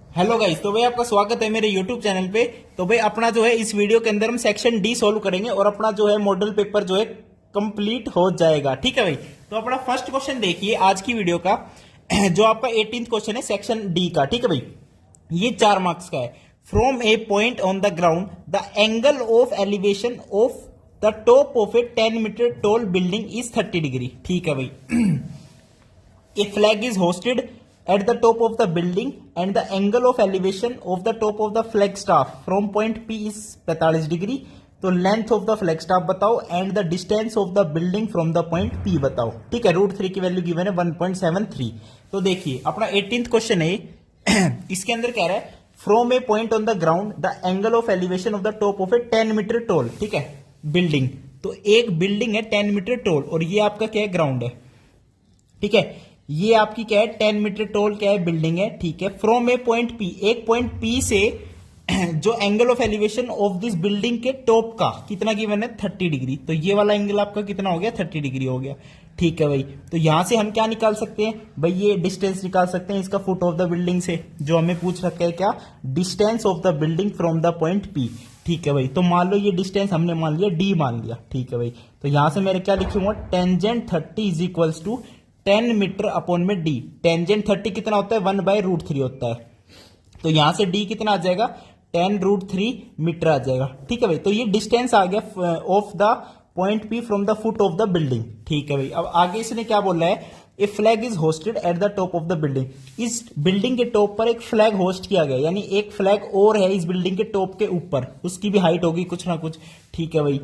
Hello guys, तो भाई आपका स्वागत है मेरे यूट्यूब चैनल पे। तो भाई अपना जो है इस वीडियो के अंदर हम सेक्शन डी सॉल्व करेंगे और अपना जो है मॉडल पेपर जो है कंप्लीट हो जाएगा। ठीक है भाई, तो अपना फर्स्ट क्वेश्चन देखिए आज की वीडियो का जो आपका 18th क्वेश्चन है सेक्शन डी का। ठीक है भाई, ये 4 मार्क्स का है। From a point on the ground the angle of elevation of the top of a 10 metre tall building is 30 degree. ठीक है भाई, a flag is hosted at the top of the building and the angle of elevation of the top of the flag staff from point P is 45 degree. तो length of the flag staff बताओ and the distance of the building from the point P बताओ। ठीक है, √3 की value given है 1.73। तो देखिए अपना 18th क्वेश्चन है इसके अंदर कह रहा है from a point on the ground the angle of elevation of the top of a 10 metre tall. ठीक है, बिल्डिंग, तो एक बिल्डिंग है 10 मीटर टॉल और ये आपका क्या है, ग्राउंड है। ठीक है, ये आपकी क्या है, 10 मीटर टॉल क्या है, बिल्डिंग है। ठीक है, फ्रॉम ए पॉइंट पी, एक पॉइंट पी से जो angle of elevation of this building के टॉप का कितना गिवन है, 30 डिग्री। तो ये वाला एंगल आपका कितना हो गया, 30 डिग्री हो गया। ठीक है भाई, तो यहां से हम क्या निकाल सकते हैं भाई, ये डिस्टेंस निकाल सकते हैं इसका फुट ऑफ द बिल्डिंग से, जो हमें पूछ रखा है क्या, distance of the building from the point P. ठीक है भाई, तो मान लो ये डिस्टेंस हमने मान लिया डी मान लिया। ठीक है भाई, तो यहां से मेरे क्या लिखूंगा, tangent 30 is equals to 10 metre upon में डी। टेंजेंट 30 कितना होता है, 1/√3 होता है। तो यहां से डी कितना आ जाएगा, 10√3 मीटर आ जाएगा। ठीक है भाई, तो ये डिस्टेंस आ गया of the point P from the foot of the building. ठीक है भाई, अब आगे इसने क्या बोला है, a flag is hoisted at the top of the building. इस बिल्डिंग के टॉप पर एक फ्लैग होस्ट किया गया, यानी एक फ्लैग और है इस बिल्डिंग के टॉप के ऊपर, उसकी भी हाइट होगी कुछ ना कुछ। ठीक है भाई,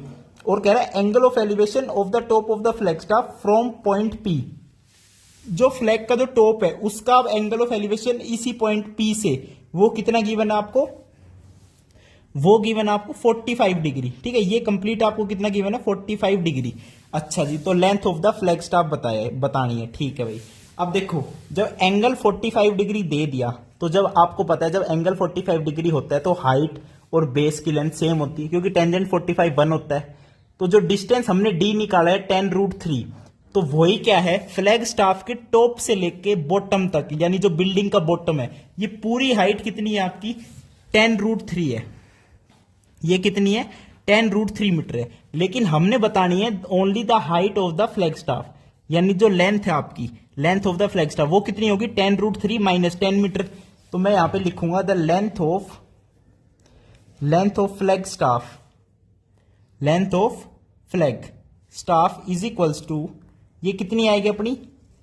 और कह रहा है angle of elevation of the top of the flag staff from point P. जो फ्लैग का जो टॉप है उसका अब एंगल ऑफ एलिवेशन इसी पॉइंट पी से वो कितना गिवन है आपको, वो गिवन है आपको 45 डिग्री। ठीक है, ये कंप्लीट आपको कितना गिवन है, 45 डिग्री। अच्छा जी, तो length of the flag staff बतानी है। ठीक है भाई, अब देखो जब एंगल 45 डिग्री दे दिया, तो जब आपको पता है जब एंगल 45 डिग्री होता है तो हाइट और बेस की लेंथ सेम होती है, क्योंकि टेंजेंट 45 1 होता है। तो जो डिस्टेंस हमने डी निकाला है 10√3, तो वही क्या है, फ्लैग स्टाफ के टॉप से लेके बॉटम तक, यानी जो बिल्डिंग का बॉटम है, ये पूरी हाइट कितनी है आपकी, 10√3 है। ये कितनी है, 10√3 मीटर है। लेकिन हमने बतानी है only the height of the flag staff, यानी जो लेंथ है आपकी, length of the flag staff वो कितनी होगी, 10√3 माइनस 10 मीटर। तो मैं यहां पे लिखूंगा the length of flag staff, length of flag staff is equals to, ये कितनी आएगी अपनी,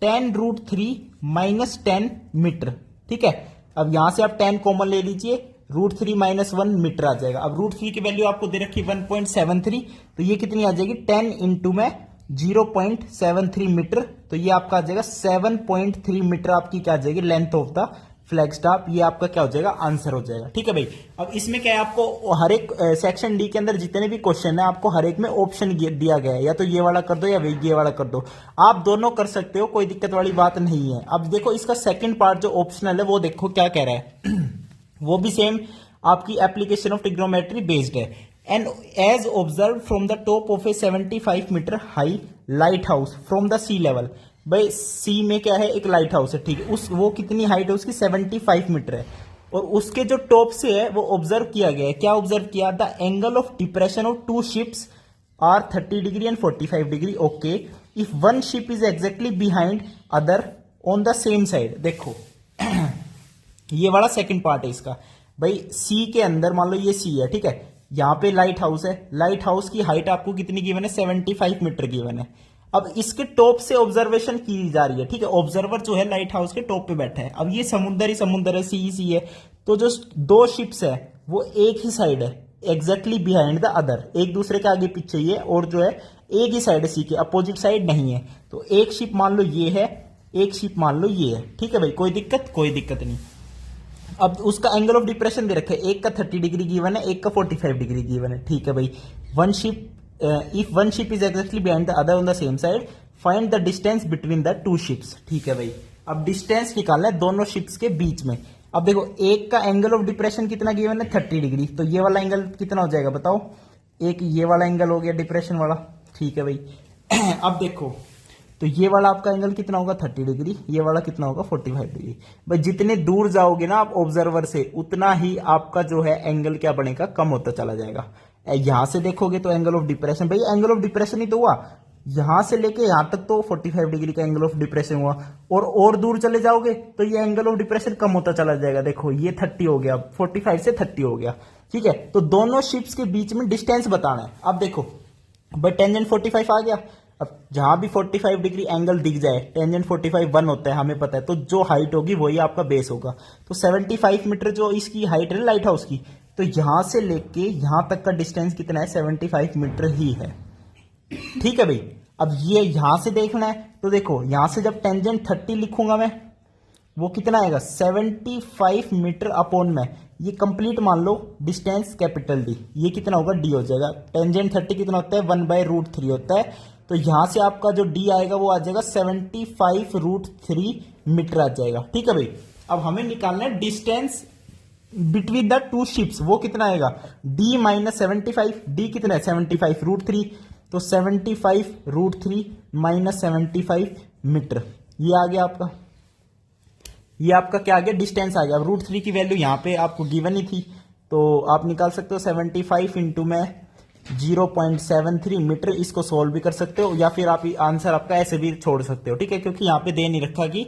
10√3 माइनस 10 मीटर। ठीक है, अब यहां से आप 10 कॉमन ले लीजिए, √3 माइनस 1 मीटर आ जाएगा। अब √3 की वैल्यू आपको दे रखी 1.73, तो ये कितनी आ जाएगी, 10 इंटू में 0.73 मीटर। तो ये आपका आ जाएगा 7.3 मीटर आपकी क्या आ जाएगी, length of the flag staff. ये आपका क्या हो जाएगा, आंसर हो जाएगा। ठीक है भाई, अब इसमें क्या है, आपको हर एक सेक्शन डी के अंदर जितने भी क्वेश्चन है आपको हर एक में ऑप्शन दिया गया है, या तो ये वाला कर दो या ये वाला कर दो। आप दोनों कर सकते हो, कोई दिक्कत वाली बात नहीं है। अब देखो इसका सेकंड पार्ट जो ऑप्शनल है वो देखो क्या कह रहा है वो भी सेम आपकी एप्लीकेशन ऑफ ट्रिग्नोमेट्री बेस्ड है। And as observe from the top of a 75 metre high light house from the sea level. भाई सी में क्या है, एक लाइट हाउस है। ठीक है, वो कितनी हाइट है उसकी, 75 मीटर है, और उसके जो टॉप से है वो ऑब्जर्व किया गया है। क्या ऑब्जर्व किया, the angle of depression of 2 ships are 30 degree and 45 degree. Okay, if one ship is exactly behind other on the same side. देखो ये वाला सेकंड पार्ट है इसका। भाई सी के अंदर मान लो ये सी है, ठीक है, यहां पे लाइट हाउस है, लाइट हाउस की हाइट आपको कितनी गिवन है, 75 मीटर गिवन है। अब इसके टॉप से ऑब्जर्वेशन की जा रही है। ठीक है, ऑब्जर्वर जो है लाइट हाउस के टॉप पे बैठा है। अब ये समुद्र ही समुद्र है, सी है, तो जो 2 शिप्स है वो एक ही साइड है, एग्जैक्टली बिहाइंड द अदर, एक दूसरे के आगे पीछे ही है, और जो है एक ही साइड है, सी के अपोजिट साइड नहीं है। तो एक शिप मान लो ये है, एक शिप मान लो ये है। ठीक है भाई, कोई दिक्कत नहीं। अब उसका एंगल ऑफ डिप्रेशन दे रखा है, एक का 30 डिग्री गिवन है, एक का 45 डिग्री गिवन है। ठीक है भाई, one ship if one ship is exactly behind the other on the same side, find the distance between the 2 ships. ठीक है भाई, अब डिस्टेंस निकालना है दोनों शिप्स के बीच में। अब देखो एक का एंगल ऑफ डिप्रेशन कितना गिवन है, 30 डिग्री, तो ये वाला एंगल कितना हो जाएगा बताओ, एक ये वाला एंगल हो गया डिप्रेशन वाला। ठीक है भाई अब देखो तो ये वाला आपका एंगल कितना होगा 30 डिग्री, ये वाला कितना होगा 45 डिग्री। भाई जितने दूर जाओगे ना आप ऑब्जर्वर से उतना ही आपका जो है एंगल क्या बनेगा, कम होता चला जाएगा। यहां से देखोगे तो एंगल ऑफ डिप्रेशन, भाई एंगल ऑफ डिप्रेशन ही तो हुआ, यहां से लेके यहां तक तो 45 डिग्री का एंगल ऑफ डिप्रेशन हुआ, और दूर चले जाओगे तो ये एंगल ऑफ डिप्रेशन कम होता चला जाएगा। देखो ये 30 हो गया, 45 से 30 हो गया, ठीक है। तो दोनों शिप्स के बीच में डिस्टेंस बताना है। अब देखो भाई टेंजेंट 45 आ गया, अब जहां भी 45 डिग्री एंगल दिख जाए, टेंजेंट 45 1 होता है हमें पता है, तो जो हाइट होगी वही आपका बेस होगा। तो 75 मीटर जो इसकी हाइट है लाइट हाउस की, तो यहां से लेके यहां तक का डिस्टेंस कितना है, 75 मीटर ही है, ठीक है भाई। अब ये यहां से देखना है, तो देखो यहां से जब टेंजेंट 30 लिखूंगा मैं, वो कितना आएगा 75 मीटर अपॉन में, ये कंप्लीट मान लो डिस्टेंस कैपिटल डी, ये कितना होगा डी हो जाएगा। टेंजेंट 30 कितना होता है 1/√3 होता है, तो यहां से आपका जो डी आएगा वो आ जाएगा 75√3 मीटर आ जाएगा, ठीक है भाई। अब हमें निकालना है distance between the two ships, वो कितना आएगा d माइनस 75, डी कितना है 75√3, तो 75√3 माइनस 75 मीटर, ये आ गया आपका, ये आपका क्या आ गया डिस्टेंस आ गया। अब √3 की वैल्यू यहां पे आपको गिवन ही थी, तो आप निकाल सकते हो 75 इंटू में 0.73 मीटर, इसको सोल्व भी कर सकते हो, या फिर आप आंसर आपका ऐसे भी छोड़ सकते हो, ठीक है, क्योंकि यहाँ पे दे नहीं रखा कि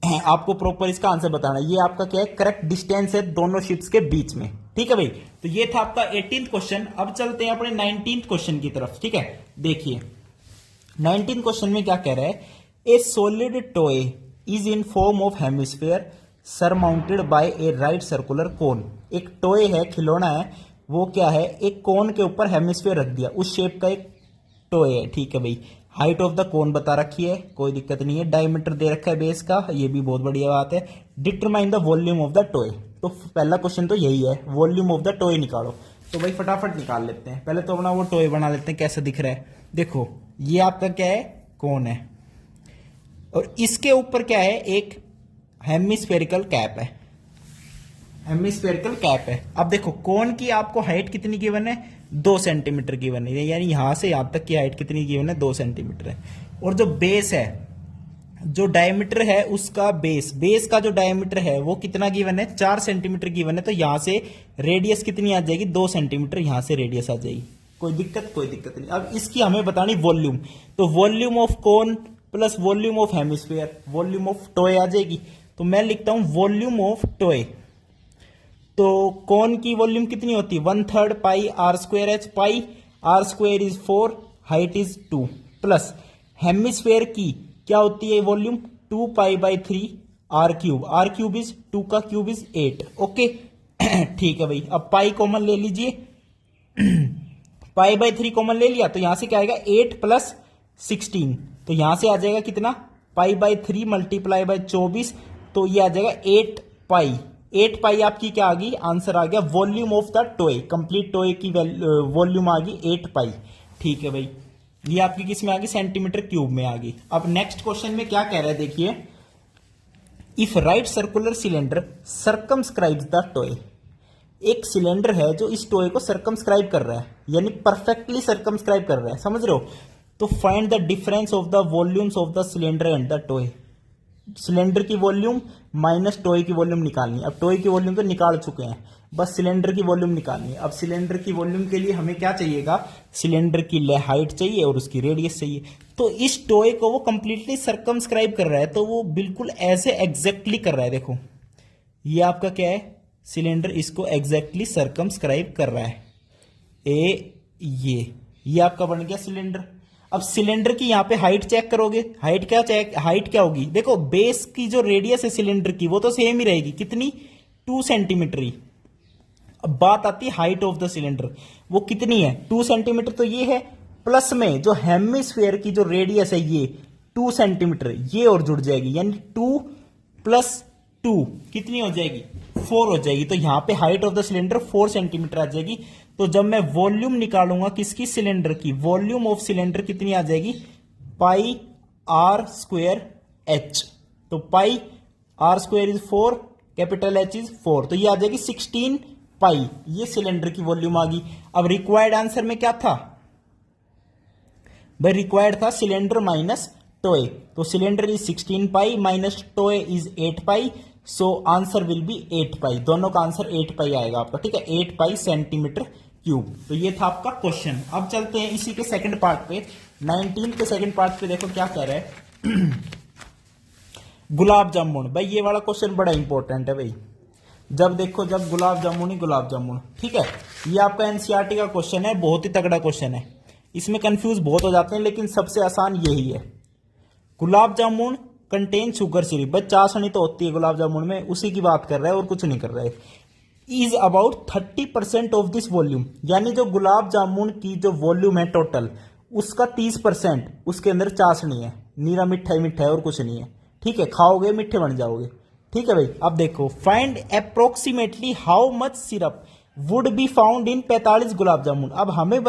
आपको प्रॉपर इसका आंसर बताना। ये आपका क्या है करेक्ट डिस्टेंस है दोनों शिप्स के बीच में, ठीक है भाई। तो ये था आपका 18th क्वेश्चन। अब चलते हैं अपने 19th क्वेश्चन की तरफ, ठीक है। देखिए 19th क्वेश्चन में क्या कह रहा है, ए solid toy is in form of hemisphere surmounted bye A right circular cone. एक टॉय है, खिलौना है, वो क्या है एक कोन के ऊपर हेमिस्फीयर रख दिया, उस शेप का एक टॉय है, ठीक है भाई। हाइट ऑफ द कोन बता रखी है, कोई दिक्कत नहीं है। डायमीटर दे रखा है बेस का, ये भी बहुत बढ़िया बात है। Determine the volume of the toy, तो पहला क्वेश्चन तो यही है, वॉल्यूम ऑफ द टॉय निकालो। तो भाई फटाफट निकाल लेते हैं, पहले तो अपना वो टॉय बना लेते हैं, कैसा दिख रहा है। देखो ये आपका क्या है कोन है, और इसके ऊपर क्या है एक हेमिस्फेरिकल कैप है, हेमिस्फेरिकल कैप है। अब देखो कोन की आपको हाइट कितनी गिवन है 2 सेंटीमीटर गिवन है, यानी यहां से यहां तक की हाइट कितनी गिवन है 2 सेंटीमीटर है। और जो बेस है, जो डायमीटर है उसका बेस का जो डायमीटर है वो कितना गिवन है 4 सेंटीमीटर गिवन है, तो यहां से रेडियस कितनी आ जाएगी 2 सेंटीमीटर, यहां से रेडियस आ जाएगी, कोई दिक्कत नहीं। अब इसकी हमें बतानी वॉल्यूम, तो volume of cone plus volume of hemisphere, volume of toy आ जाएगी। तो मैं लिखता हूं वॉल्यूम ऑफ टॉय, तो कोन की वॉल्यूम कितनी होती है 1/3 पाई r² h, pi r² is 4, height is 2, plus hemisphere की क्या होती है वॉल्यूम 2 पाई/3 r³ इज 2 का क्यूब इज 8, ओके ठीक है भाई। अब पाई कॉमन ले लीजिए, पाई/3 कॉमन ले लिया, तो यहां से क्या आएगा 8 प्लस 16, तो यहां से आ जाएगा कितना पाई/3 मल्टीप्लाई बाय 24, तो ये आ जाएगा 8 पाई। 8 पाई आपकी क्या आ गई आंसर आ गया volume of the toy, complete toy की वॉल्यूम आ गई 8 पाई, ठीक है भाई। ये आपकी किस में आ गई सेंटीमीटर क्यूब में आ गई। अब नेक्स्ट क्वेश्चन में क्या कह रहा है देखिए, if right circular cylinder circumscribes the toy, एक सिलेंडर है जो इस टॉय को सर्कमस्क्राइब कर रहा है, यानी परफेक्टली सर्कमस्क्राइब कर रहा है, समझ रहे हो। तो find the difference of the volumes of the cylinder and the toy, cylinder की वॉल्यूम माइनस टॉय की वॉल्यूम निकालनी है। अब टॉय की वॉल्यूम तो निकाल चुके हैं, बस सिलेंडर की वॉल्यूम निकालनी है। अब सिलेंडर की वॉल्यूम के लिए हमें क्या चाहिएगा, सिलेंडर की हाइट चाहिए और उसकी रेडियस चाहिए। तो इस टॉय को वो कंप्लीटली सर्कमस्क्राइब कर रहा है, तो वो बिल्कुल ऐसे एग्जैक्टली कर रहा है। देखो ये आपका क्या है सिलेंडर, इसको एग्जैक्टली सर्कमस्क्राइब कर रहा है, ये आपका बन गया सिलेंडर। अब सिलेंडर की यहां पे हाइट चेक करोगे, हाइट क्या होगी, देखो बेस की जो रेडियस है सिलेंडर की वो तो सेम ही रहेगी, कितनी 2 सेंटीमीटर ही। अब बात आती है हाइट ऑफ द सिलेंडर, वो कितनी है 2 सेंटीमीटर, तो ये है, प्लस में जो हेमिस्फीयर की जो रेडियस है ये 2 सेंटीमीटर, ये और जुड़ जाएगी, यानी 2 + 2 कितनी हो जाएगी 4 हो जाएगी। तो यहां पे height of the cylinder 4 centimetre आ जाएगी। तो जब मैं वॉल्यूम निकालूंगा किसकी सिलेंडर की, वॉल्यूम ऑफ सिलेंडर कितनी आ जाएगी पाई r² h, तो पाई r² is 4, capital H is 4, तो ये आ जाएगी 16 पाई, ये सिलेंडर की वॉल्यूम आ गई। अब रिक्वायर्ड आंसर में क्या था भाई, रिक्वायर्ड था सिलेंडर माइनस टोए, तो cylinder is 16 pi minus toy is 8 pi, so answer will be 8 pi. दोनों का आंसर 8 पाई आएगा आपका, ठीक है, 8 पाई सेंटीमीटर क्यूब। तो ये था आपका क्वेश्चन। अब चलते हैं इसी के सेकंड पार्ट पे, 19 के सेकंड पार्ट पे। देखो क्या कह रहा है गुलाब जामुन। भाई ये वाला क्वेश्चन बड़ा इंपॉर्टेंट है भाई। जब देखो, जब गुलाब जामुन ही गुलाब जामुन, ठीक है। ये आपका एनसीईआरटी का क्वेश्चन है, बहुत ही तगड़ा क्वेश्चन है। इसमें कंफ्यूज बहुत हो जाते हैं, लेकिन सबसे आसान यही है। Gulab jamun contain sugar syrup. भाई चाशनी तो होती है गुलाब जामुन में, उसी की बात कर रहा है और कुछ नहीं कर रहा है। Is about 30% of this volume, यानी जो गुलाब जामुन की जो वॉल्यूम है टोटल, उसका 30% उसके अंदर चाशनी है। नीरा मिठा ही मिठा है और कुछ नहीं है, ठीक है। खाओगे मीठे बन जाओगे, ठीक है भाई। अब देखो, find approximately how much syrup would be found in 45 gulab jamun. अब हमें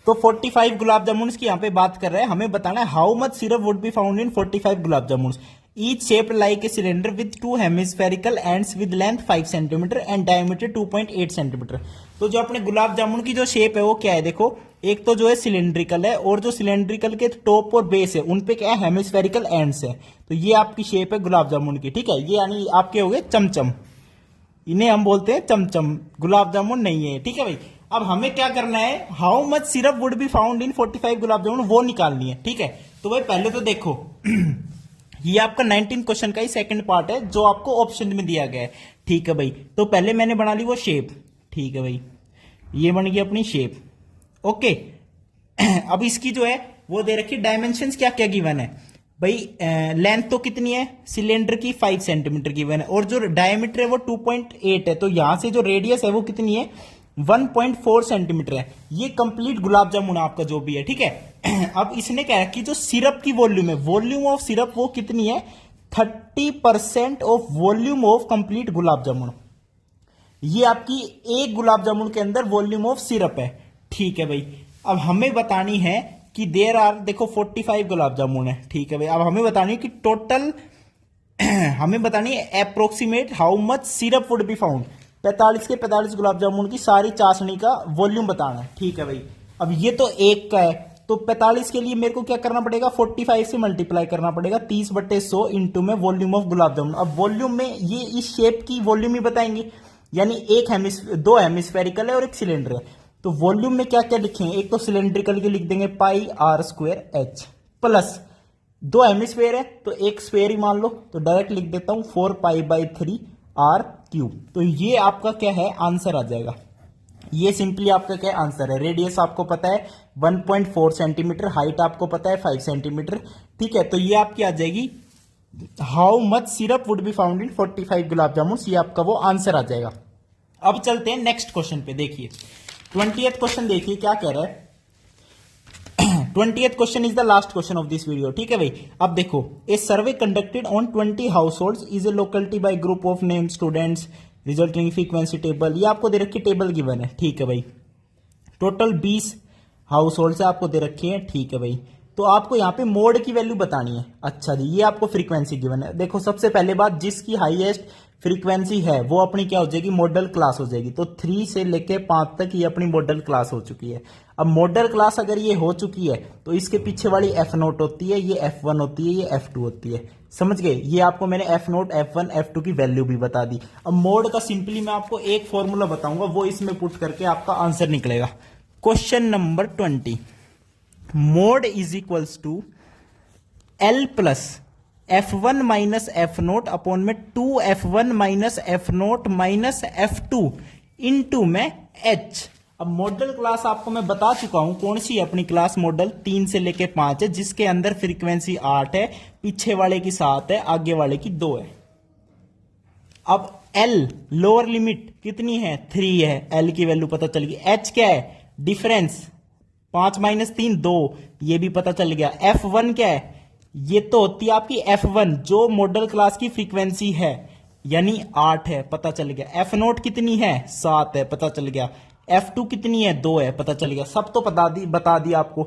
तो 45 गुलाब जामुन की यहाँ पे बात कर रहे हैं, हमें बताना है how much syrup would be found in 45 gulab jamun. Each shaped like a cylinder with 2 hemispherical ends with length 5 centimetre and diameter 2.8 centimetre. तो जो अपने गुलाब जामुन की जो शेप है वो क्या है, देखो एक तो जो है सिलेंड्रिकल है, और जो सिलेंड्रिकल के टॉप और बेस है उन पे क्या है, हेमिस्फेरिकल एंड्स है। तो ये आपकी शेप है गुलाब जामुन की, ठीक है। ये यानी आपके हो गए चमचम, इन्हें हम बोलते हैं चमचम, गुलाब जामुन नहीं है, ठीक है भाई। अब हमें क्या करना है, how much syrup would be found in 45 gulab jamun, वो निकालनी है, ठीक है। तो भाई पहले तो देखो ये आपका 19 क्वेश्चन का ही सेकंड पार्ट है, जो आपको ऑप्शन में दिया गया है, ठीक है भाई। तो पहले मैंने बना ली वो शेप, ठीक है भाई, ये बन गई अपनी शेप, ओके। अब इसकी जो है वो दे रखी डायमेंशंस क्या क्या गिवन है भाई। लेंथ तो कितनी है सिलेंडर की, 5 सेंटीमीटर गिवन है, और जो डायमीटर है वो 2.8 है। तो यहां से जो रेडियस है वो कितनी है, 1.4 सेंटीमीटर है। ये कंप्लीट गुलाब जामुन आपका जो भी है, ठीक है। अब इसने क्या है कि जो सिरप की वॉल्यूम है, वॉल्यूम ऑफ सिरप वो कितनी है, 30% of volume of complete gulab jamun. ये आपकी एक गुलाब जामुन के अंदर वॉल्यूम ऑफ सिरप है, ठीक है भाई। अब हमें बतानी है कि देर आर, देखो 45 गुलाब जामुन है, ठीक है भाई। अब हमें बतानी है कि टोटल हमें बतानी है approximate how much syrup would be found. 45 के 45 गुलाब जामुन की सारी चाशनी का वॉल्यूम बताना है, ठीक है भाई। अब ये तो एक का है, तो 45 के लिए मेरे को क्या करना पड़ेगा, 45 से मल्टीप्लाई करना पड़ेगा, 30/100 इंटू में वॉल्यूम ऑफ गुलाब जामुन। अब वॉल्यूम में ये इस शेप की वॉल्यूम ही बताएंगे, यानी दो हेमिस्फेरिकल है और एक सिलेंडर है। तो वॉल्यूम में क्या क्या लिखेंगे, एक तो सिलेंड्रिकल के लिख देंगे pi r square h, plus 2 hemisphere है तो एक स्क्वायर ही मान लो, तो डायरेक्ट लिख देता हूं 4π/3 आर क्यूब। तो ये आपका क्या है, आंसर आ जाएगा। ये सिंपली आपका क्या आंसर है। रेडियस आपको पता है 1.4 सेंटीमीटर, हाइट आपको पता है 5 सेंटीमीटर, ठीक है। तो ये आपकी आ जाएगी how much syrup would be found in 45 gulab jamun, ये आपका वो आंसर आ जाएगा। अब चलते हैं नेक्स्ट क्वेश्चन पे। देखिए 20th क्वेश्चन देखिए क्या कह रहा है। 20th question is the last question of this video, ठीक है भाई। अब देखो, a survey conducted on 20 households is a locality by group of name students resulting frequency table. ये आपको दे रखी टेबल गिवन है, ठीक है भाई। टोटल 20 हाउस होल्ड से आपको दे रखी है, ठीक है भाई। तो आपको यहाँ पे मोड की वैल्यू बतानी है। अच्छा जी, ये आपको फ्रीक्वेंसी गिवन है। देखो सबसे पहले बात, जिसकी हाईएस्ट फ्रीक्वेंसी है वो अपनी क्या हो जाएगी, मॉडल क्लास हो जाएगी। तो 3 से लेके 5 तक ये अपनी मॉडल क्लास हो चुकी है। अब मॉडल क्लास अगर ये हो चुकी है तो इसके पीछे वाली F0 होती है, ये F1 होती है, ये F2 होती है, समझ गए। ये आपको मैंने F0, F1, F2 की वैल्यू भी बता दी। अब मोड का सिंपली मैं आपको एक फॉर्मूला बताऊंगा, वो इसमें पुट करके आपका आंसर निकलेगा। Question number 20, mode is equals to L plus F1 minus F0 upon में 2F1 minus F0 minus F2 into में H। अब मॉडल क्लास आपको मैं बता चुका हूं कौन सी अपनी क्लास, मॉडल 3 से लेके 5 है, जिसके अंदर फ्रीक्वेंसी 8 है, पीछे वाले की 7 है, आगे वाले की 2 है। अब L लोअर लिमिट कितनी है, 3 है, L की वैल्यू पता चल गई। H क्या है, डिफरेंस 5 माइनस 3 2, ये भी पता चल गया। F1 क्या है, ये तो होती है आपकी F1 जो मॉडल क्लास की फ्रीक्वेंसी है, यानी 8 है, पता चल गया। F0 कितनी है, 7 है, पता चल गया। F2 कितनी है, 2 है, पता चल गया। सब तो बता दिया आपको,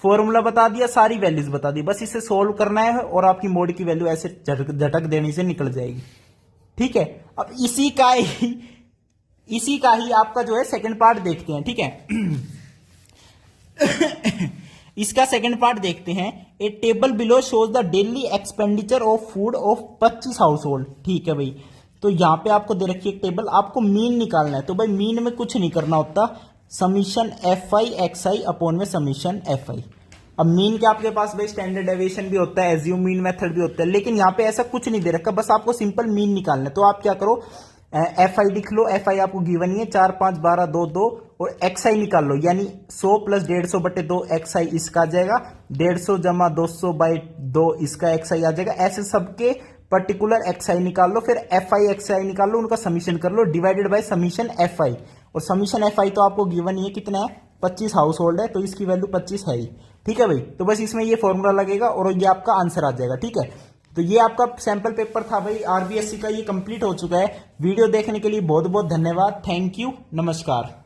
फॉर्मूला बता दिया, सारी वैल्यूज बता दी, बस इसे सोल्व करना है और आपकी मोड की वैल्यू ऐसे झटक देने से निकल जाएगी, ठीक है। अब इसी का ही आपका जो है सेकंड पार्ट देखते हैं, ठीक है। इसका सेकंड पार्ट देखते हैं। A table below shows the daily expenditure of food of 25 household. ठीक है भाई, तो यहां पे आपको दे रखी है एक टेबल, आपको मीन निकालना है। तो भाई मीन में कुछ नहीं करना होता, समीशन एफ आई एक्स आई अपॉन में समीशन एफ आई। अब मीन के आपके पास भाई स्टैंडर्ड डेविएशन भी होता है, एज्यूम मीन मेथड भी होता है, लेकिन यहाँ पे ऐसा कुछ नहीं दे रखा, बस आपको सिंपल मीन निकालना है। तो आप क्या करो, एफ आई लिख लो, एफ आई आपको गिवन ही है 4 5 12 2 2, और एक्स आई निकाल लो, यानी 100 प्लस 150 बटे 2 एक्स आई इसका आ जाएगा, 150 जमा 200 बाई 2 इसका एक्स आई आ जाएगा। ऐसे सबके पर्टिकुलर एक्स आई निकाल लो, फिर एफ आई एक्स आई निकाल लो, उनका समीशन कर लो, divided by summation F I. और समीशन एफ आई तो आपको गिवन ही है, कितना है 25 हाउस होल्ड है, तो इसकी वैल्यू 25 है ही। ठीक है भाई, तो बस इसमें ये फॉर्मूला लगेगा और ये आपका आंसर आ जाएगा। ठीक है, तो ये आपका सैंपल पेपर था भाई आरबीएससी का, ये कंप्लीट हो चुका है। वीडियो देखने के लिए बहुत बहुत धन्यवाद, थैंक यू, नमस्कार।